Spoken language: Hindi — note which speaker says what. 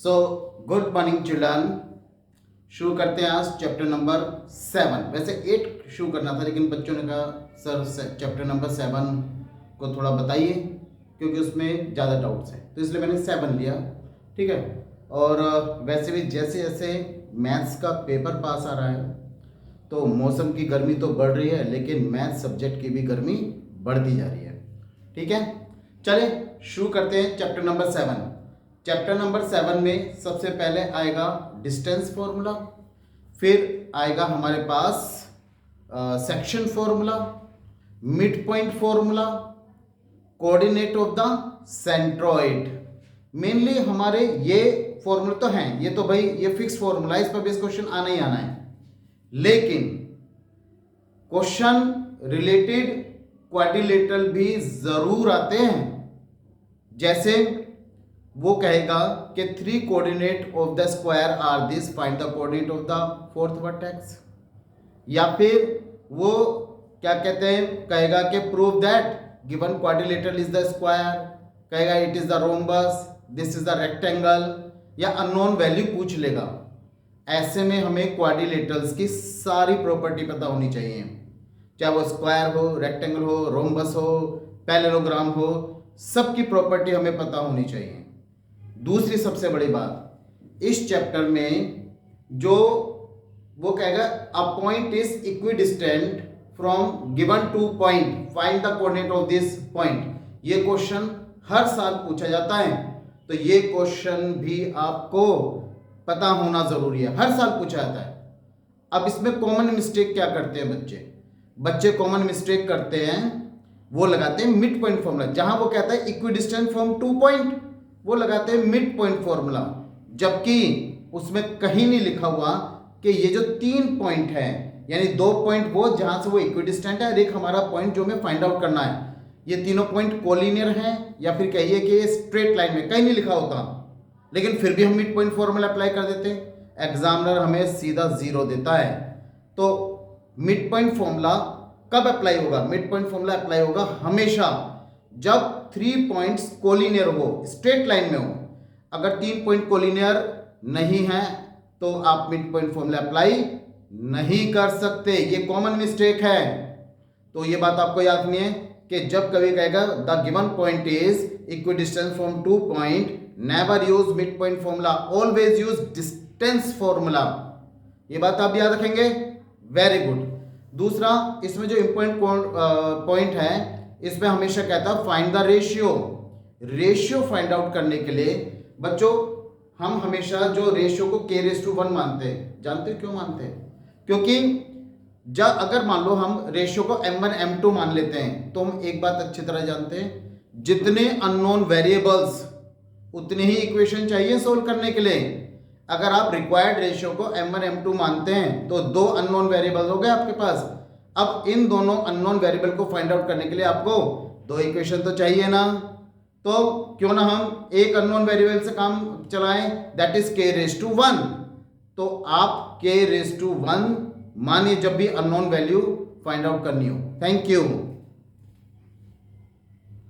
Speaker 1: So good morning children. शुरू करते हैं आज चैप्टर नंबर 7। वैसे 8 शुरू करना था लेकिन बच्चों ने कहा सर चैप्टर नंबर 7 को थोड़ा बताइए क्योंकि उसमें ज़्यादा डाउट्स हैं, तो इसलिए मैंने 7 लिया। ठीक है। और वैसे भी जैसे जैसे मैथ्स का पेपर पास आ रहा है तो मौसम की गर्मी तो बढ़ रही है लेकिन मैथ्स सब्जेक्ट की भी गर्मी बढ़ती जा रही है। ठीक है, चलिए शुरू करते हैं चैप्टर नंबर 7। चैप्टर नंबर 7 में सबसे पहले आएगा डिस्टेंस फॉर्मूला, फिर आएगा हमारे पास section formula, mid point formula, coordinate of the centroid. Mainly हमारे ये फॉर्मूला तो हैं, ये तो भाई ये फिक्स फॉर्मूला है, इस पर बेस क्वेश्चन आना ही आना है। लेकिन क्वेश्चन रिलेटेड क्वाड्रिलेटरल भी जरूर आते हैं। जैसे वो कहेगा कि 3 coordinate of the square are this, find the coordinate of the fourth vertex. या फिर वो क्या कहते हैं, कहेगा कि prove that given quadrilateral is the square, कहेगा it is the rhombus, this is the rectangle, या अननोन वैल्यू पूछ लेगा। ऐसे में हमें क्वाड्रिलेटरल्स की सारी प्रॉपर्टी पता होनी चाहिए, चाहे वो स्क्वायर हो, रेक्टेंगल हो, रोम्बस हो, पैरेललोग्राम हो, सबकी प्रॉपर्टी हमें पता होनी चाहिए। दूसरी सबसे बड़ी बात, इस चैप्टर में जो वो कहेगा a point is equidistant from given two point, find the coordinate of this point, ये क्वेश्चन हर साल पूछा जाता है। तो ये क्वेश्चन भी आपको पता होना जरूरी है, हर साल पूछा जाता है। अब इसमें कॉमन मिस्टेक क्या करते हैं बच्चे कॉमन मिस्टेक करते हैं, वो लगाते हैं मिड पॉइंट फॉर्मूला। जहां वो कहता है इक्विडिस्टेंट फ्रॉम 2 पॉइंट, वो लगाते हैं मिड पॉइंट फॉर्मूला, जबकि उसमें कहीं नहीं लिखा हुआ कि ये जो 3 पॉइंट है, यानी 2 पॉइंट वो जहां से वो इक्विडिस्टेंट है और एक हमारा पॉइंट जो हमें फाइंड आउट करना है, ये तीनों पॉइंट कोलिनियर हैं या फिर कहिए कि ये स्ट्रेट लाइन में, कहीं नहीं लिखा होता, लेकिन फिर भी हम मिड पॉइंट फॉर्मूला अप्लाई कर देते हैं। एग्जामिनर हमें सीधा 0 देता है। तो मिड पॉइंट फॉर्मूला कब अप्लाई होगा? मिड पॉइंट फॉर्मूला अप्लाई होगा हमेशा जब 3 पॉइंट्स कोलिनियर हो, स्ट्रेट लाइन में हो। अगर 3 पॉइंट कोलिनियर नहीं है तो आप मिड पॉइंट फॉर्मूला अप्लाई नहीं कर सकते, ये कॉमन मिस्टेक है। तो ये बात आपको याद नहीं है कि जब कभी कहेगा the given point is equidistance from 2 point, never use mid point formula, always use distance formula. ये बात आप याद रखेंगे, वेरी गुड। दूसरा, इसमें जो इंपॉर्टेंट पॉइंट है, इसमें हमेशा कहता है find the ratio find out करने के लिए बच्चों हम हमेशा जो रेशियो को k/1 मानते हैं। जानते हैं क्यों मानते हैं? क्योंकि जब अगर मान लो हम रेशियो को m1 m2 मान लेते हैं तो हम एक बात अच्छी तरह जानते हैं, जितने अननोन वेरिएबल्स उतनी ही इक्वेशन चाहिए सोल्व करने के लिए। अगर आप रिक्वायर्ड रेशियो को m1 m2 मानते हैं तो 2 अननोन वेरिएबल हो गए आपके पास। अब इन दोनों अननोन वेरिएबल को फाइंड आउट करने के लिए आपको 2 इक्वेशन तो चाहिए ना, तो क्यों ना हम एक अननोन वेरिएबल से काम चलाएं, दैट इज k/1। तो आप k/1 मानिए जब भी अननोन वैल्यू फाइंड आउट करनी हो। Thank you.